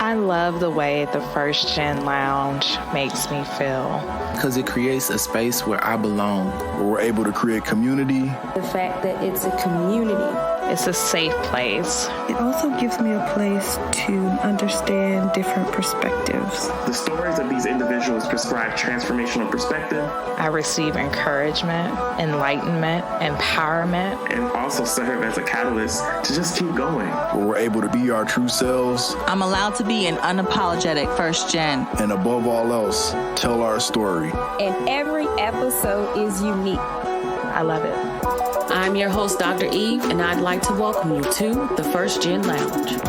I love the way the First Gen Lounge makes me feel. Because it creates a space where I belong. Where we're able to create community. The fact that it's a community. It's a safe place. It also gives me a place to understand different perspectives. The stories of these individuals prescribe transformational perspective. I receive encouragement, enlightenment, empowerment. And also serve as a catalyst to just keep going. Where we're able to be our true selves. I'm allowed to be an unapologetic first gen. And above all else, tell our story. And every episode is unique. I love it. I'm your host, Dr. Eve, and I'd like to welcome you to the First Gen Lounge.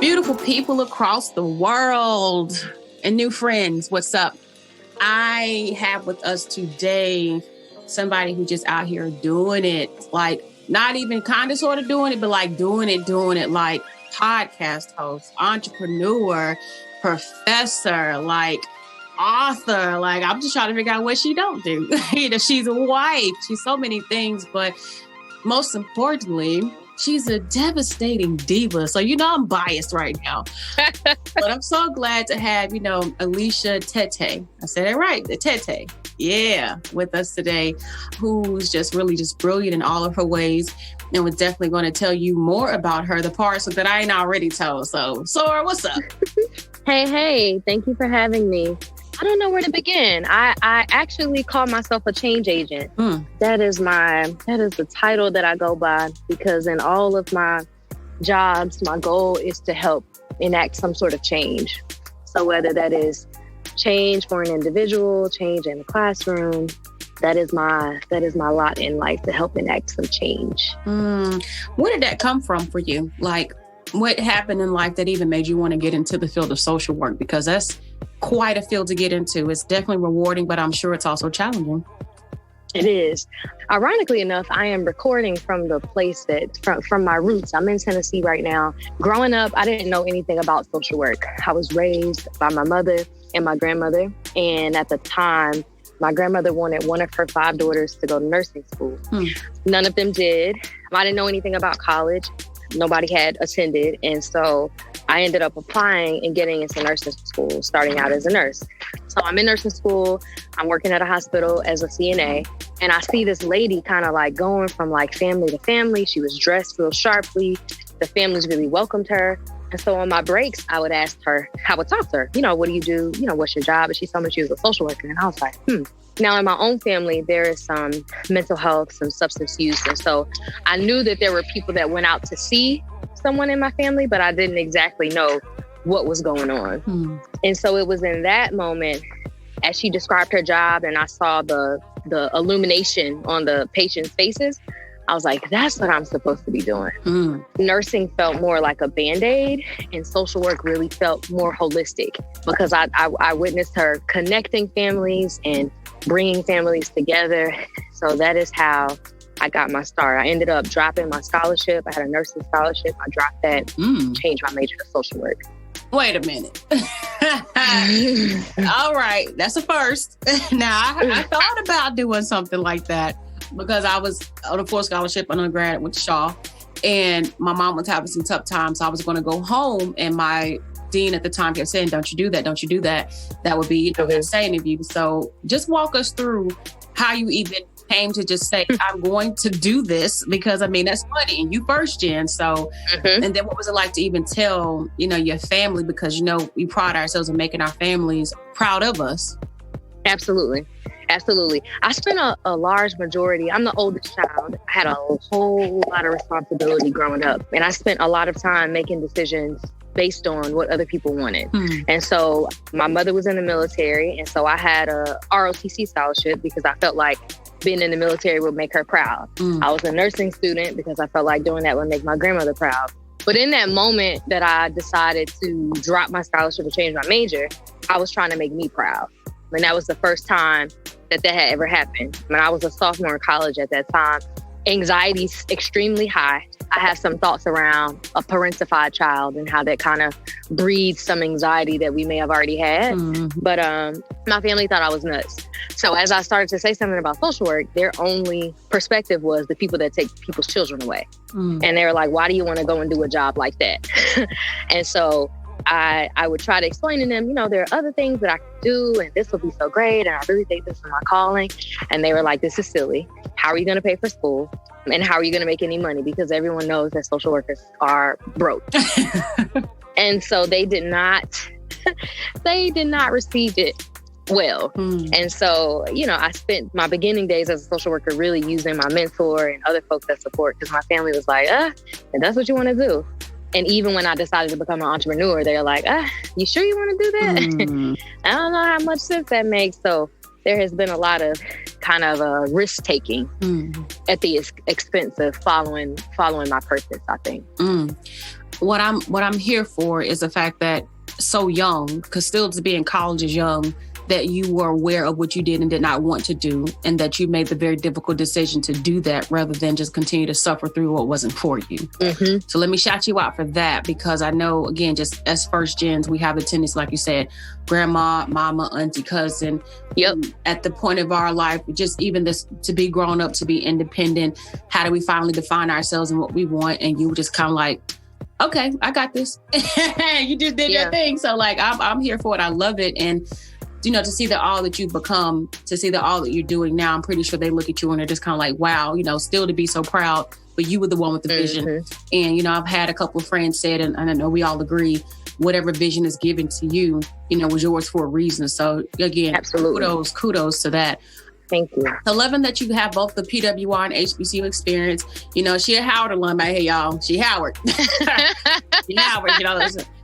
Beautiful people across the world and new friends, what's up? I have with us today somebody who just out here doing it, like not even kind of sort of doing it, but like doing it like podcast host, entrepreneur, professor, like author. Like, I'm just trying to figure out what she don't do. You know, she's a wife. She's so many things, but most importantly, she's a devastating diva. So, you know, I'm biased right now. But I'm so glad to have, you know, Alicia Tetteh. I said it right, the Tetteh. Yeah, with us today, who's just really just brilliant in all of her ways. And we're definitely going to tell you more about her, the parts that I ain't already told. So, Sora, what's up? Hey, thank you for having me. I don't know where to begin. I actually call myself a change agent. That is the title that I go by, because in all of my jobs, my goal is to help enact some sort of change. So whether that is change for an individual, change in the classroom, that is my lot in life, to help enact some change. Where did that come from for you? Like, what happened in life that even made you want to get into the field of social work? Because that's quite a field to get into. It's definitely rewarding, but I'm sure it's also challenging. It is. Ironically enough, I am recording from the place from my roots. I'm in Tennessee right now. Growing up, I didn't know anything about social work. I was raised by my mother and my grandmother. And at the time, my grandmother wanted one of her 5 daughters to go to nursing school. None of them did. I didn't know anything about college. Nobody had attended. And so I ended up applying and getting into nursing school, starting out as a nurse. So I'm in nursing school. I'm working at a hospital as a CNA. And I see this lady kind of like going from like family to family. She was dressed real sharply. The families really welcomed her. And so on my breaks, I would talk to her, you know, what do you do? You know, what's your job? And she told me she was a social worker. And I was like, Now, in my own family, there is some mental health, some substance use. And so I knew that there were people that went out to see someone in my family, but I didn't exactly know what was going on. And so it was in that moment, as she described her job and I saw the illumination on the patients' faces, I was like, that's what I'm supposed to be doing. Nursing felt more like a Band-Aid, and social work really felt more holistic, because I witnessed her connecting families and bringing families together. So that is how I got my start. I ended up dropping my scholarship. I had a nursing scholarship. I dropped that, changed my major to social work. Wait a minute. All right. That's a first. Now, I thought about doing something like that, because I was on a full scholarship undergrad with Shaw, and my mom was having some tough times. So I was going to go home, and my dean at the time kept saying, don't you do that. Don't you do that. That would be insane of you. So just walk us through how you even came to just say, I'm going to do this, because I mean, that's funny. And you first gen. So, and then what was it like to even tell, you know, your family, because, you know, we pride ourselves in making our families proud of us. Absolutely. I spent a large majority. I'm the oldest child. I had a whole lot of responsibility growing up. And I spent a lot of time making decisions based on what other people wanted. And so my mother was in the military. And so I had a ROTC scholarship because I felt like being in the military would make her proud. I was a nursing student because I felt like doing that would make my grandmother proud. But in that moment that I decided to drop my scholarship and change my major, I was trying to make me proud. And that was the first time that had ever happened. When I was a sophomore in college at that time, anxiety's extremely high. I have some thoughts around a parentified child and how that kind of breeds some anxiety that we may have already had. But my family thought I was nuts. So as I started to say something about social work, their only perspective was the people that take people's children away. And they were like, why do you want to go and do a job like that? And so I would try to explain to them, there are other things that I can do and this will be so great. And I really think this is my calling. And they were like, this is silly. How are you going to pay for school? And how are you going to make any money? Because everyone knows that social workers are broke. And so they did not receive it well. And so, I spent my beginning days as a social worker really using my mentor and other folks that support, because my family was like, and that's what you want to do. And even when I decided to become an entrepreneur, they're like, you sure you want to do that? I don't know how much sense that makes. So there has been a lot of kind of risk taking at the expense of following my purpose, I think. What I'm here for is the fact that so young, because still to be in college is young, that you were aware of what you did and did not want to do, and that you made the very difficult decision to do that rather than just continue to suffer through what wasn't for you. So let me shout you out for that, because I know, again, just as first gens, we have the tendency, like you said, grandma, mama, auntie, cousin. At the point of our life, just even this, to be grown up, to be independent, how do we finally define ourselves and what we want? And you were just kind of like, okay, I got this. You just did your thing. So like, I'm here for it. I love it. And to see that all that you've become, to see that all that you're doing now, I'm pretty sure they look at you and they're just kind of like, wow, still to be so proud, but you were the one with the vision. And, I've had a couple of friends said, and I know we all agree, whatever vision is given to you, was yours for a reason. So again, absolutely, kudos to that. Thank you. So loving that you have both the PWI and HBCU experience. She a Howard alum right here, y'all. She Howard. She Howard,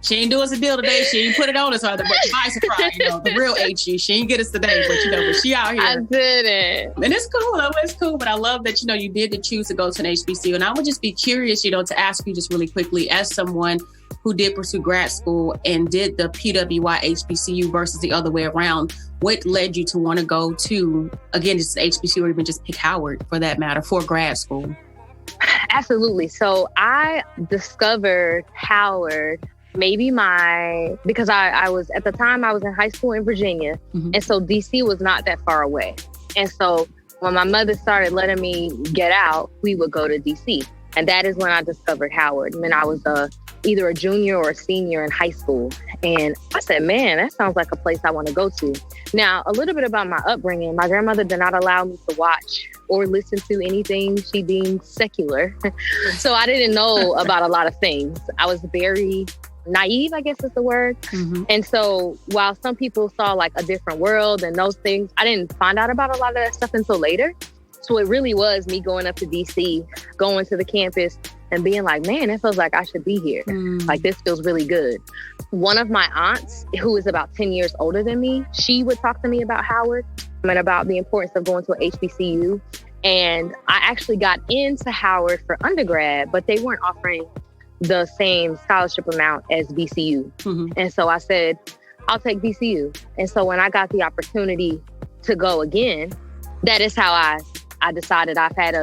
she ain't do us a deal today. She ain't put it on us, but by surprise, the real HU. She ain't get us today, but she out here. I did it. And it's cool, it's cool. But I love that, you did choose to go to an HBCU. And I would just be curious, to ask you just really quickly, as someone who did pursue grad school and did the PWI HBCU versus the other way around, what led you to want to go to, again, just HBCU or even just pick Howard for that matter, for grad school? Absolutely. So I discovered Howard because I was, at the time I was in high school in Virginia. And so DC was not that far away. And so when my mother started letting me get out, we would go to DC. And that is when I discovered Howard. And then I was either a junior or a senior in high school. And I said, man, that sounds like a place I want to go to. Now, a little bit about my upbringing. My grandmother did not allow me to watch or listen to anything she deemed secular. So I didn't know about a lot of things. I was very naive, I guess is the word. And so while some people saw like a different world and those things, I didn't find out about a lot of that stuff until later. So it really was me going up to DC, going to the campus and being like, man, it feels like I should be here. Like, this feels really good. One of my aunts, who is about 10 years older than me, she would talk to me about Howard and about the importance of going to an HBCU. And I actually got into Howard for undergrad, but they weren't offering the same scholarship amount as VCU. And so I said, I'll take VCU. And so when I got the opportunity to go again, that is how I decided. I've had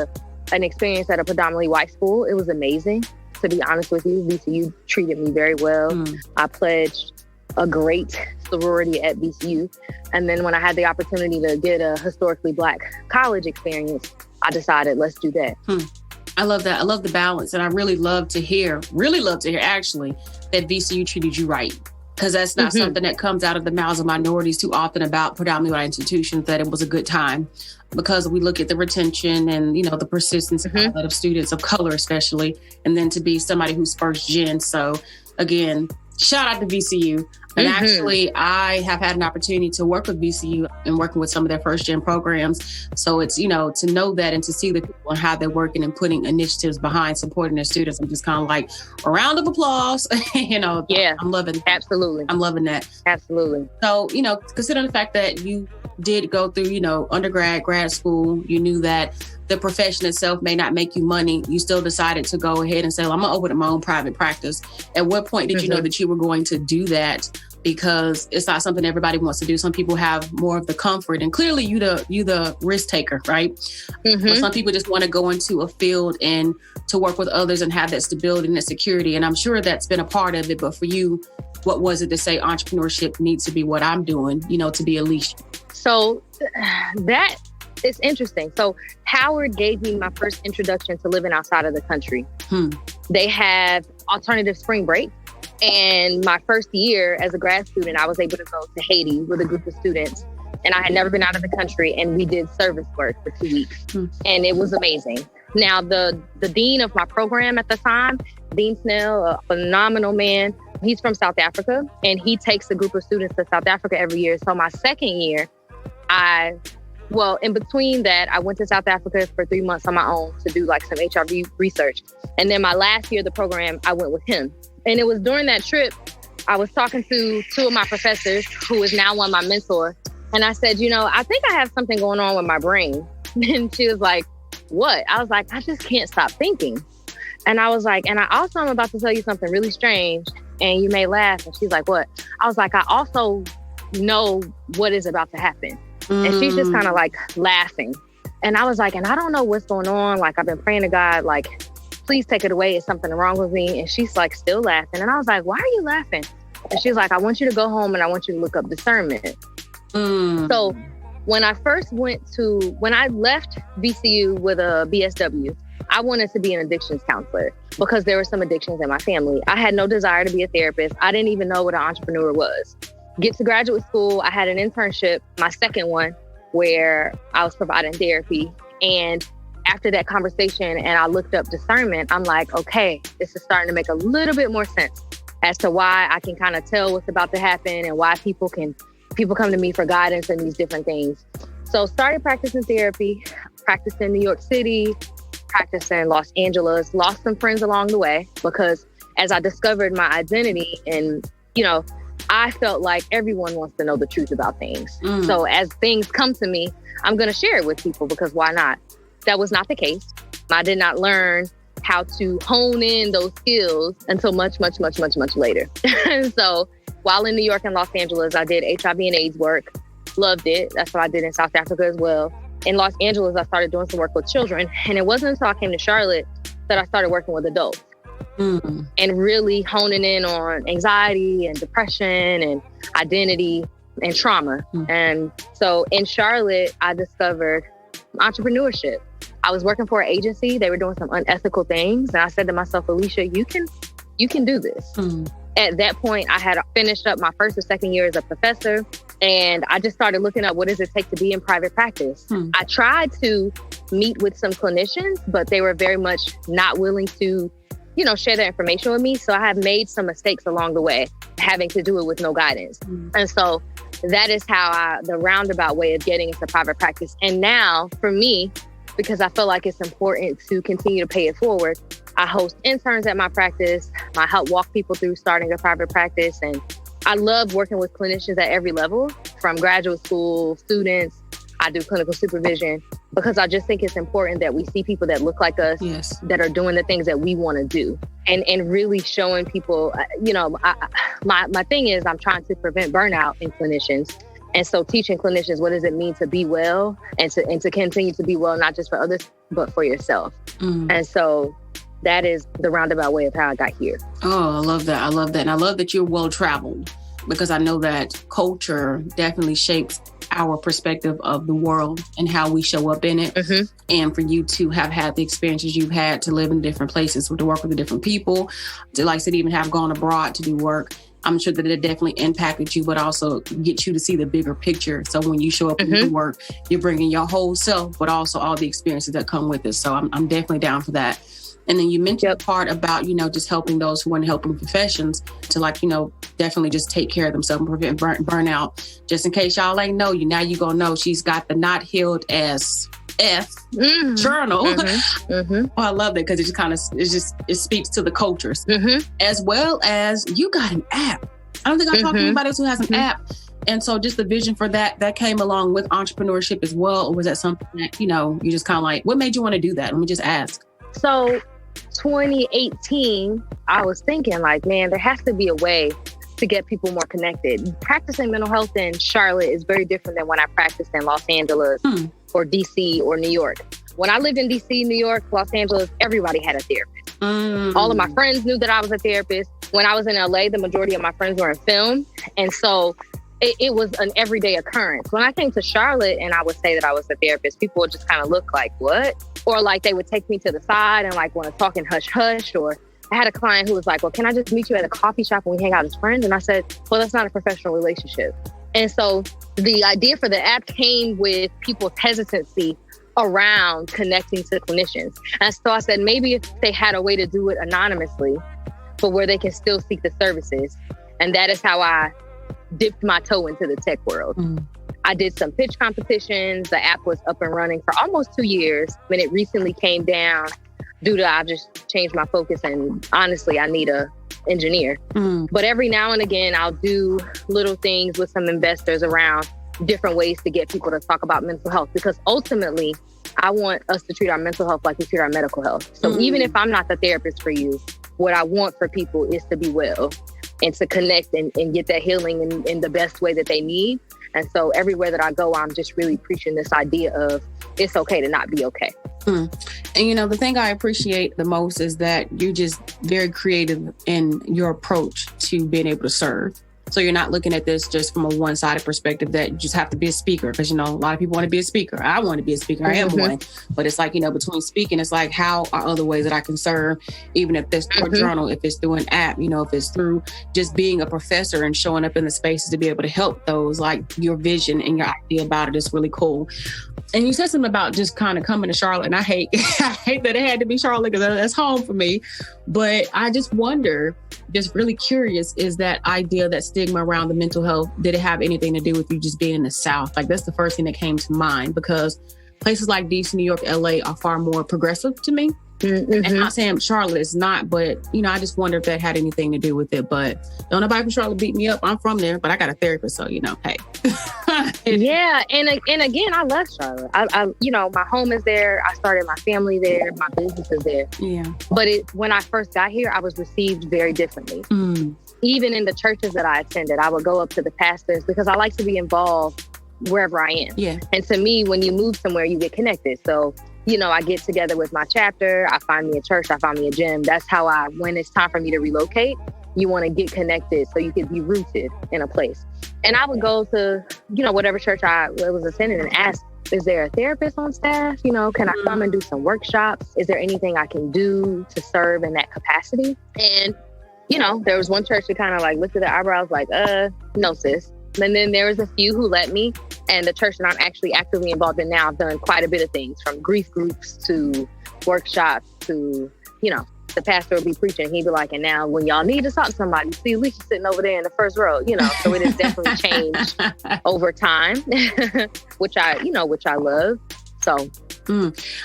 an experience at a predominantly white school. It was amazing, to be honest with you. VCU treated me very well. I pledged a great sorority at VCU. And then when I had the opportunity to get a historically Black college experience, I decided, let's do that. I love that. I love the balance. And I really love to hear actually, that VCU treated you right. Because that's not something that comes out of the mouths of minorities too often about predominantly white institutions, that it was a good time. Because we look at the retention and, the persistence of students of color, especially, and then to be somebody who's first gen. So again, shout out to VCU. And actually, I have had an opportunity to work with VCU and working with some of their first gen programs. So it's, to know that and to see the people and how they're working and putting initiatives behind supporting their students. I'm just kind of like, a round of applause. Yeah, I'm loving that. Absolutely. I'm loving that. Absolutely. So, considering the fact that you did go through, undergrad, grad school, you knew that the profession itself may not make you money. You still decided to go ahead and say, well, I'm going to open up my own private practice. At what point did you know that you were going to do that? because it's not something everybody wants to do. Some people have more of the comfort, and clearly you the risk taker, right? But some people just want to go into a field and to work with others and have that stability and that security. And I'm sure that's been a part of it. But for you, what was it to say entrepreneurship needs to be what I'm doing, to be Alicia? So that is interesting. So Howard gave me my first introduction to living outside of the country. They have alternative spring break. And my first year as a grad student, I was able to go to Haiti with a group of students. And I had never been out of the country, and we did service work for 2 weeks. And it was amazing. Now, the dean of my program at the time, Dean Snell, a phenomenal man, he's from South Africa, and he takes a group of students to South Africa every year. So my second year, in between that, I went to South Africa for 3 months on my own to do like some HIV research. And then my last year of the program, I went with him. And it was during that trip, I was talking to two of my professors, who is now one of my mentors. And I said, I think I have something going on with my brain. And she was like, what? I was like, I just can't stop thinking. And I was like, and I also am about to tell you something really strange, and you may laugh. And she's like, what? I was like, I also know what is about to happen. And she's just kind of like laughing. And I was like, and I don't know what's going on. Like, I've been praying to God, like, please take it away. Is something wrong with me? And she's like still laughing. And I was like, why are you laughing? And she's like, I want you to go home and I want you to look up discernment. So when I left VCU with a BSW, I wanted to be an addictions counselor because there were some addictions in my family. I had no desire to be a therapist. I didn't even know what an entrepreneur was. Get to graduate school, I had an internship, my second one, where I was providing therapy. And after that conversation and I looked up discernment, I'm like, okay, this is starting to make a little bit more sense as to why I can kind of tell what's about to happen and why people come to me for guidance and these different things. So started practicing therapy, practiced in New York City, practiced in Los Angeles, lost some friends along the way because as I discovered my identity and, I felt like everyone wants to know the truth about things. So as things come to me, I'm going to share it with people because why not? That was not the case. I did not learn how to hone in those skills until much, much, much, much, much later. So while in New York and Los Angeles, I did HIV and AIDS work. Loved it. That's what I did in South Africa as well. In Los Angeles, I started doing some work with children. And it wasn't until I came to Charlotte that I started working with adults. And really honing in on anxiety and depression and identity and trauma. And so in Charlotte, I discovered entrepreneurship. I was working for an agency. They were doing some unethical things. And I said to myself, Alicia, you can do this. At that point, I had finished up my first or second year as a professor. And I just started looking up what does it take to be in private practice. I tried to meet with some clinicians, but they were very much not willing to, share their information with me. So I have made some mistakes along the way, having to do it with no guidance. And so that is how the roundabout way of getting into private practice. And now for me, because I feel like it's important to continue to pay it forward, I host interns at my practice. I help walk people through starting a private practice. And I love working with clinicians at every level, from graduate school, students. I do clinical supervision because I just think it's important that we see people that look like us, that are doing the things that we want to do, and really showing people, my thing is I'm trying to prevent burnout in clinicians. And so teaching clinicians, what does it mean to be well and to continue to be well, not just for others, but for yourself. And so that is the roundabout way of how I got here. Oh, I love that. I love that. And I love that you're well-traveled because I know that culture definitely shapes our perspective of the world and how we show up in it. And for you to have had the experiences you've had to live in different places, to work with the different people, to, like I said, even have gone abroad to do work, I'm sure that it definitely impacted you, but also get you to see the bigger picture. So when you show up and do work, you're bringing your whole self, but also all the experiences that come with it. So I'm definitely down for that. And then you mentioned the part about, just helping those who want to help in professions to definitely just take care of themselves and prevent burnout. Just in case y'all ain't know you, now you gonna know she's got the Not Healed as F journal. Oh, I love that because it speaks to the cultures as well as you got an app. I don't think I've talked to anybody else who has an app. And so just the vision for that came along with entrepreneurship as well. Or was that something that, you just kind of like, what made you want to do that? Let me just ask. So 2018, I was thinking like, man, there has to be a way to get people more connected. Practicing mental health in Charlotte is very different than when I practiced in Los Angeles or DC or New York. When I lived in DC, New York, Los Angeles, everybody had a therapist. All of my friends knew that I was a therapist. When I was in LA, the majority of my friends were in film. And so it was an everyday occurrence. When I came to Charlotte and I would say that I was a therapist, people would just kind of look like, what? Or like they would take me to the side and like want to talk in hush hush. Or I had a client who was like, well, can I just meet you at a coffee shop and we hang out as friends? And I said, well, that's not a professional relationship. And so the idea for the app came with people's hesitancy around connecting to clinicians. And so I said, maybe if they had a way to do it anonymously, but where they can still seek the services. And that is how I dipped my toe into the tech world. I did some pitch competitions. The app was up and running for almost 2 years. When it recently came down due to I just changed my focus, and honestly, I need a engineer. But every now and again, I'll do little things with some investors around different ways to get people to talk about mental health, because ultimately I want us to treat our mental health like we treat our medical health. So even if I'm not the therapist for you, what I want for people is to be well and to connect and get that healing in the best way that they need. And so everywhere that I go, I'm just really preaching this idea of it's okay to not be okay. And, you know, the thing I appreciate the most is that you're just very creative in your approach to being able to serve. So you're not looking at this just from a one-sided perspective that you just have to be a speaker. Because, you know, a lot of people want to be a speaker. I want to be a speaker. I am one. But it's like, you know, between speaking, it's like, how are other ways that I can serve? Even if it's through a journal, if it's through an app, you know, if it's through just being a professor and showing up in the spaces to be able to help those, like your vision and your idea about it is really cool. And you said something about just kind of coming to Charlotte. And I hate that it had to be Charlotte because that's home for me. But I just wonder, just really curious, is that idea, that stigma around the mental health, did it have anything to do with you just being in the South? Like, that's the first thing that came to mind, because places like DC, New York, LA are far more progressive to me. And I'm not saying Charlotte is not, but, you know, I just wonder if that had anything to do with it. But don't nobody from Charlotte beat me up. I'm from there, but I got a therapist, so, you know, hey. Yeah. And again, I love Charlotte. I you know, my home is there. I started my family there. My business is there. Yeah. But when I first got here, I was received very differently. Even in the churches that I attended, I would go up to the pastors because I like to be involved wherever I am. Yeah. And to me, when you move somewhere, you get connected. So, you know, I get together with my chapter. I find me a church. I find me a gym. That's how when it's time for me to relocate, you want to get connected so you can be rooted in a place. And I would go to, you know, whatever church I was attending and ask, is there a therapist on staff? You know, can I come and do some workshops? Is there anything I can do to serve in that capacity? And, you know, there was one church that kind of like lifted their eyebrows like, no, sis. And then there was a few who let me. And the church that I'm actually actively involved in now, I've done quite a bit of things, from grief groups to workshops to, you know, the pastor would be preaching. He'd be like, and now when y'all need to talk to somebody, see Alicia sitting over there in the first row, you know. So it has definitely changed over time, which I love. So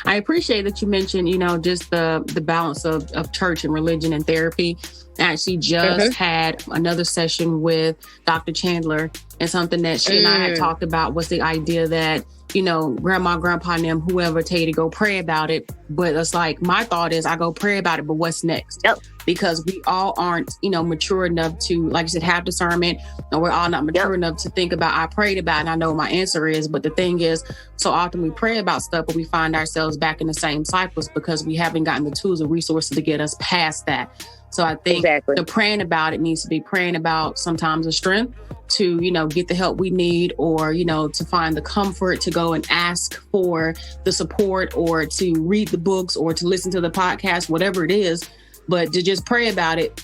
I appreciate that you mentioned, you know, just the balance of church and religion and therapy. I actually just had another session with Dr. Chandler, and something that she and I had talked about was the idea that, you know, grandma, grandpa, and them, whoever tell you to go pray about it. But it's like, my thought is I go pray about it, but what's next? Because we all aren't, you know, mature enough to, like you said, have discernment. And we're all not mature enough to think about, I prayed about it and I know what my answer is. But the thing is, so often we pray about stuff, but we find ourselves back in the same cycles because we haven't gotten the tools or resources to get us past that. So I think the praying about it needs to be praying about sometimes the strength to, you know, get the help we need, or, you know, to find the comfort to go and ask for the support, or to read the books, or to listen to the podcast, whatever it is. But to just pray about it,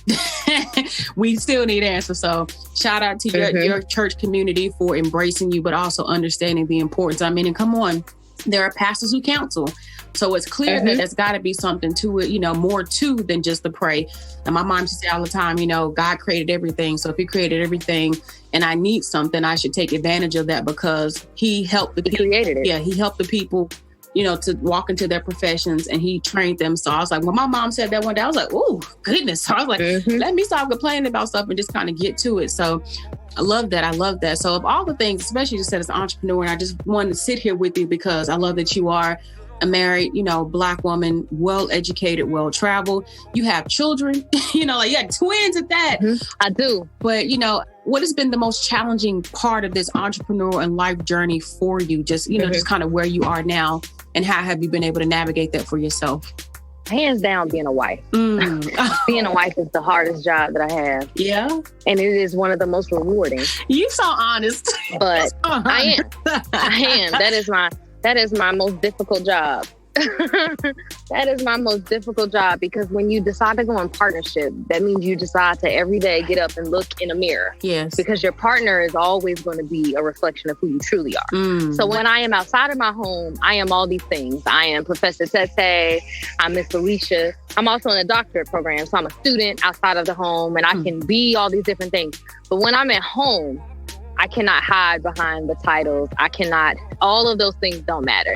we still need answers. So shout out to your church community for embracing you, but also understanding the importance. I mean, and come on, there are pastors who counsel. So it's clear that there's got to be something to it, you know, more to than just the pray. And my mom used to say all the time, you know, God created everything. So if he created everything and I need something, I should take advantage of that, because he helped the people. He created it. Yeah, he helped the people, you know, to walk into their professions, and he trained them. So I was like, when my mom said that one day, I was like, oh, goodness. So I was like, let me stop complaining about stuff and just kind of get to it. So I love that. I love that. So of all the things, especially just as an entrepreneur, and I just wanted to sit here with you because I love that you are a married, Black woman, well-educated, well-traveled. You have children, like you got twins at that. I do. But, what has been the most challenging part of this entrepreneur and life journey for you? Just, just kind of where you are now, and how have you been able to navigate that for yourself? Hands down, being a wife. Being a wife is the hardest job that I have. Yeah. And it is one of the most rewarding. You so honest. But I am. That is my most difficult job. That is my most difficult job, because when you decide to go in partnership, that means you decide to every day get up and look in a mirror. Yes. Because your partner is always going to be a reflection of who you truly are. So when I am outside of my home, I am all these things. I am Professor Tetteh. I'm Miss Alicia. I'm also in a doctorate program. So I'm a student outside of the home, and I can be all these different things. But when I'm at home, I cannot hide behind the titles. All of those things don't matter.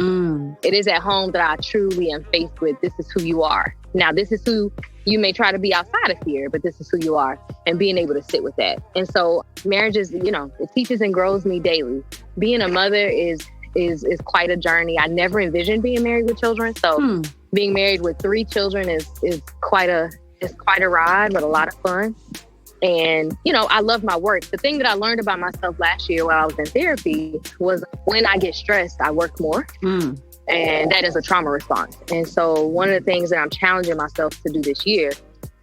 It is at home that I truly am faced with, this is who you are. Now, this is who you may try to be outside of here, but this is who you are, and being able to sit with that. And so marriage is, it teaches and grows me daily. Being a mother is quite a journey. I never envisioned being married with children. So being married with 3 children is quite a ride, but a lot of fun. And, I love my work. The thing that I learned about myself last year while I was in therapy was when I get stressed, I work more. And that is a trauma response. And so one of the things that I'm challenging myself to do this year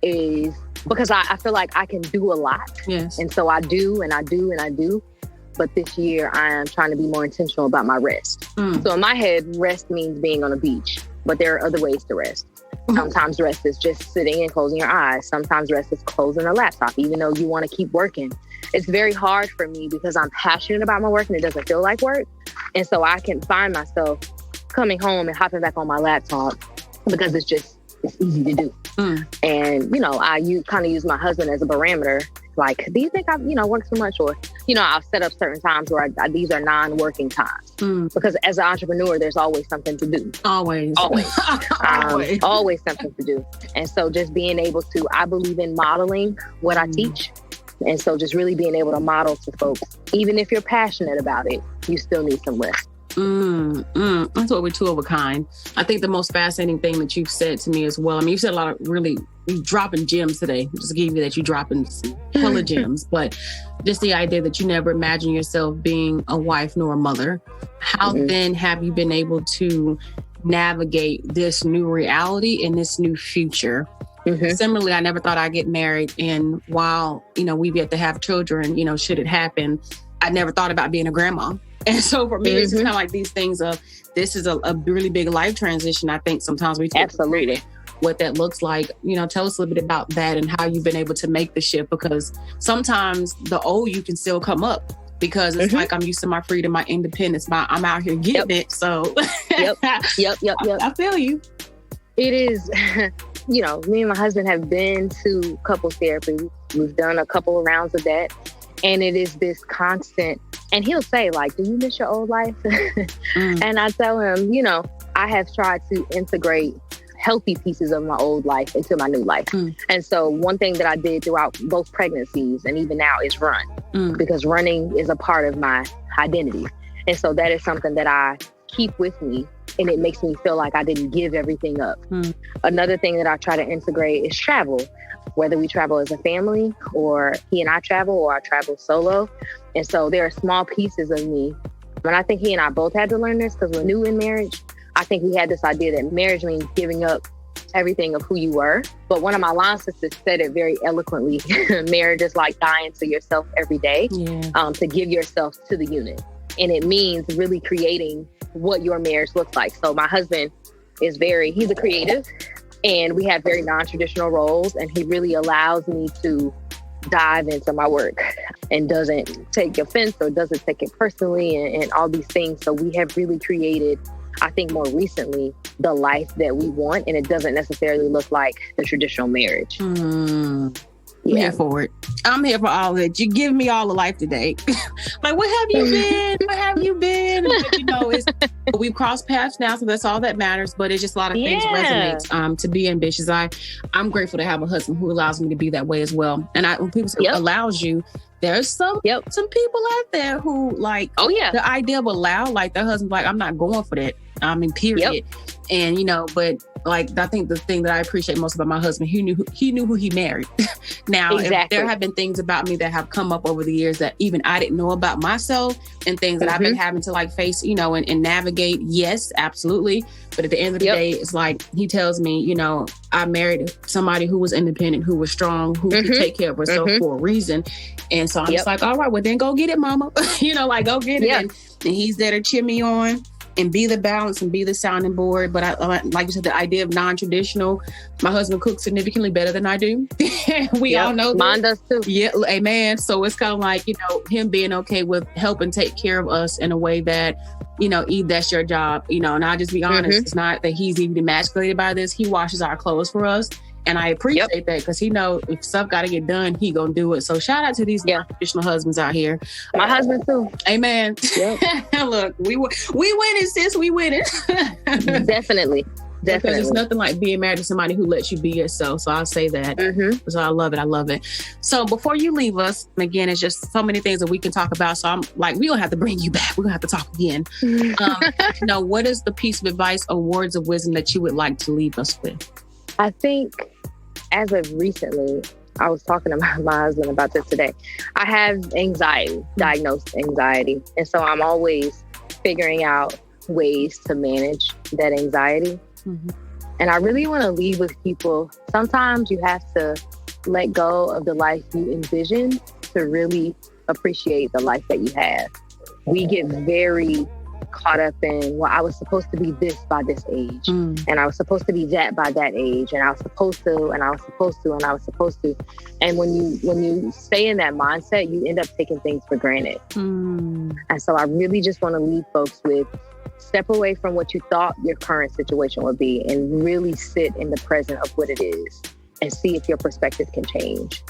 is, because I feel like I can do a lot. Yes. And so I do, and I do, and I do. But this year I am trying to be more intentional about my rest. So in my head, rest means being on a beach, but there are other ways to rest. Sometimes rest is just sitting and closing your eyes. Sometimes rest is closing a laptop, even though you want to keep working. It's very hard for me because I'm passionate about my work and it doesn't feel like work. And so I can find myself coming home and hopping back on my laptop because it's easy to do. And, I kind of use my husband as a barometer. Like, do you think I, work too much? Or, I'll set up certain times where these are non-working times. Because as an entrepreneur, there's always something to do. Always. Always something to do. And so just being able to, I believe in modeling what I teach. And so just really being able to model to folks, even if you're passionate about it, you still need some rest. That's what we're two of a kind. I think the most fascinating thing that you've said to me as well, you said a lot of really dropping gems today. Just to give you that, you dropping hella gems, but just the idea that you never imagine yourself being a wife nor a mother. How then have you been able to navigate this new reality and this new future? Similarly, I never thought I'd get married. And while, we've yet to have children, should it happen, I never thought about being a grandma. And so for me, it's kind of like these things of, this is a really big life transition. I think sometimes we take for granted what that looks like. Tell us a little bit about that and how you've been able to make the shift, because sometimes the old you can still come up, because it's like, I'm used to my freedom, my independence, I'm out here getting it. So Yep. I feel you. It is, me and my husband have been to couples therapy. We've done a couple of rounds of that. And it is this constant, and he'll say, like, do you miss your old life? And I tell him, I have tried to integrate healthy pieces of my old life into my new life. And so one thing that I did throughout both pregnancies and even now is run, because running is a part of my identity. And so that is something that I keep with me, and it makes me feel like I didn't give everything up. Another thing that I try to integrate is travel, whether we travel as a family or he and I travel or I travel solo. And so there are small pieces of me. And I think he and I both had to learn this because we're new in marriage. I think we had this idea that marriage means giving up everything of who you were. But one of my line sisters said it very eloquently. Marriage is like dying to yourself every day, to give yourself to the unit. And it means really creating what your marriage looks like. So my husband is he's a creative, and we have very non-traditional roles, and he really allows me to dive into my work and doesn't take offense or doesn't take it personally and all these things. So we have really created, I think more recently, the life that we want, and it doesn't necessarily look like the traditional marriage. I'm here for it. I'm here for all of it. You give me all the life today. Like, what have you been? What have you been? But, we've crossed paths now, so that's all that matters. But it's just a lot of things resonate to be ambitious. I'm grateful to have a husband who allows me to be that way as well. And when people say allows you, there's some people out there who like, the idea of allow, like their husband's like, I'm not going for that. period. Yep. And, but like, I think the thing that I appreciate most about my husband, he knew who he married. Now, Exactly. if there have been things about me that have come up over the years that even I didn't know about myself, and things that I've been having to like face, and navigate. Yes, absolutely. But at the end of the day, it's like, he tells me, I married somebody who was independent, who was strong, who could take care of herself for a reason. And so I'm just like, all right, well then go get it, mama. Go get it. And he's there to cheer me on and be the balance and be the sounding board. But I like you said, the idea of non-traditional, my husband cooks significantly better than I do. We all know that. Mine does too. Yeah, amen. So it's kind of like, him being okay with helping take care of us in a way that, Eve, that's your job, and I'll just be honest, it's not that he's even emasculated by this. He washes our clothes for us. And I appreciate that, because he know if stuff got to get done, he gonna do it. So shout out to these non-traditional husbands out here. My husband too. Amen. Yep. Look, we winning, sis. We winning. Definitely. Because it's nothing like being married to somebody who lets you be yourself. So I'll say that. So I love it. So before you leave us, again, it's just so many things that we can talk about. So I'm like, we don't have to bring you back. We're going to have to talk again. What is the piece of advice or words of wisdom that you would like to leave us with? I think as of recently, I was talking to my husband about this today. I have anxiety, diagnosed anxiety. And so I'm always figuring out ways to manage that anxiety. And I really want to leave with people. Sometimes you have to let go of the life you envision to really appreciate the life that you have. We get very caught up in, well, I was supposed to be this by this age, and I was supposed to be that by that age, and I was supposed to, and I was supposed to, and I was supposed to. And when you stay in that mindset, you end up taking things for granted. And so I really just want to leave folks with, step away from what you thought your current situation would be and really sit in the present of what it is and see if your perspective can change.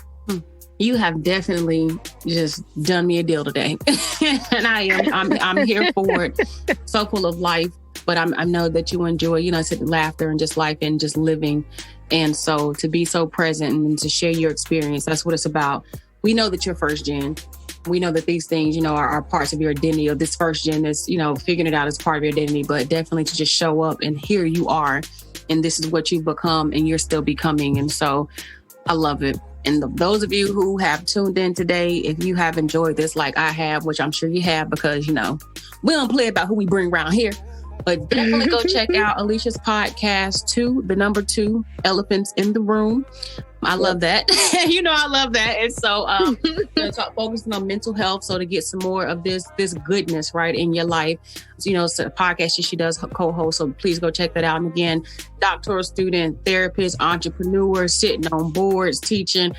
You have definitely just done me a deal today. And I'm here for it. So full of life, but I know that you enjoy, laughter and just life and just living. And so to be so present and to share your experience, that's what it's about. We know that you're first gen. We know that these things, are parts of your identity, or this first gen is, figuring it out as part of your identity, but definitely to just show up and here you are, and this is what you've become and you're still becoming. And so I love it. And those of you who have tuned in today, if you have enjoyed this like I have, which I'm sure you have, because, we don't play about who we bring around here, but definitely go check out Alicia's podcast, 2 Elephants in the Room. I love that. I love that. And so, focusing on mental health. So to get some more of this goodness right in your life, it's a podcast she does co-host. So please go check that out. And again, doctoral student, therapist, entrepreneur, sitting on boards, teaching,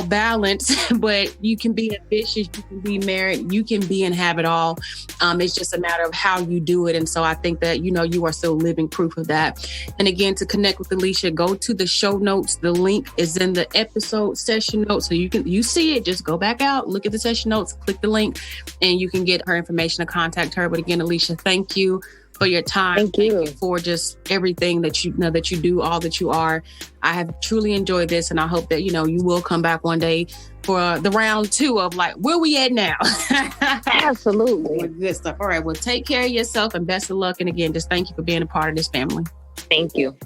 balance, but you can be ambitious, you can be married, you can be and have it all. It's just a matter of how you do it. And so I think that, you are still living proof of that. And again, to connect with Alicia, go to the show notes. The link is in the episode session notes. So you see it, just go back out, look at the session notes, click the link, and you can get her information to contact her. But again, Alicia, thank you for your time. Thank you for just everything that you know that you do, all that you are. I have truly enjoyed this, and I hope that you will come back one day for the round 2 of like, where we at now? Absolutely. Good stuff. All right. Well, take care of yourself and best of luck. And again, just thank you for being a part of this family. Thank you.